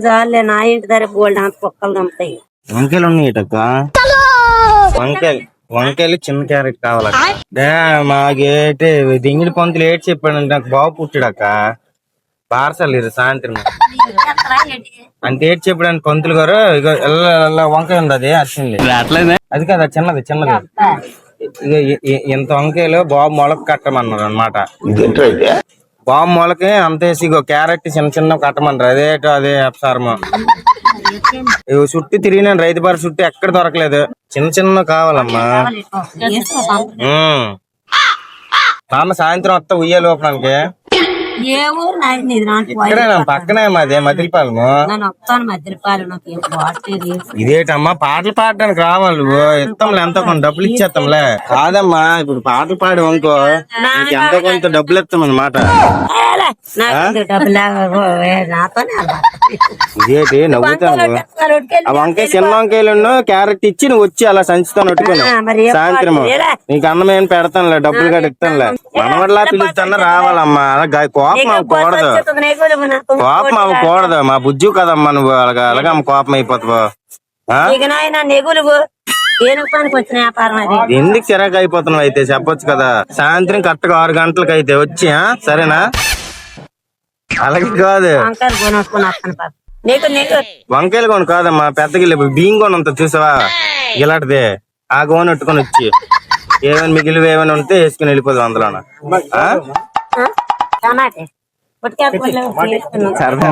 చాలే నా ఇంటి దగ్గర బోల్డ్ అంత కుక్కలు దమ్ముతాయి. వంకాయలు ఉన్నాయటక్క. వంకాయలు చిన్న క్యారెట్ కావాలక్క. మాకేటి దింగిడి పంతులు ఏటి చెప్పాడంటే నాకు బాబు పుట్టాడక్క. పార్సల్ సాయంత్రం అంటే ఏటి చెప్పాడు పంతులు గారు, ఇక వంకాయ ఉంది అది వచ్చింది. అది కదా చిన్నది ఇక ఇంత వంకాయలు బాబు మొలక కట్టమన్నారు అనమాట. బాబు మొలకి అంతేసి ఇగో క్యారెట్ చిన్న కట్టమన్నారు. అదే అప్సారము చుట్టూ తిరిగినాను, రైతు బారి చుట్టూ ఎక్కడ దొరకలేదు. చిన్న కావాలమ్మా. మామ సాయంత్రం వస్తా ఉయ్యాలి లోపడానికి. పక్కనే మాది మదిలిపాలెము. ఇదేటమ్మా పాటలు పాడడానికి రావాలి. ఇస్తాంలే ఎంతో కొంత డబ్బులు ఇచ్చేస్తాంలే. కాదమ్మా ఇప్పుడు పాటలు పాడి వంకో ఎంతో కొంత డబ్బులు ఇస్తాం అన్నమాట. ఇదేటి నవ్వుతాను. ఆ వంకాయ చిన్న వంకాయలు క్యారెట్ ఇచ్చి నువ్వు వచ్చి అలా సంచితో నట్టుకుని సాయంత్రం నీకు అన్నం ఏం పెడతానులే, డబ్బులు కూడా ఇస్తానులే. మనవడిలా పిలుస్తాను రావాలమ్మా. కోపం అవ్వకూడదు. మా బుజ్జు కదమ్మా నువ్వు. అలాగా కోపం అయిపోతావు. ఎందుకు చిరాకు అయిపోతున్నావు అయితే చెప్పొచ్చు కదా. సాయంత్రం కరెక్ట్గా 6 గంటలకు అయితే వచ్చి సరేనా? అలాగే కాదు వంకాయలు కొని కాదమ్మా, పెద్ద గిల్లె బియ్యం కొని ఉంటుంది చూసావా ఇలాంటిది. ఆ గోను పెట్టుకొని వచ్చి ఏమైనా మిగిలివి ఏమైనా ఉంటే వేసుకుని వెళ్ళిపోదు అందులోన. సరదా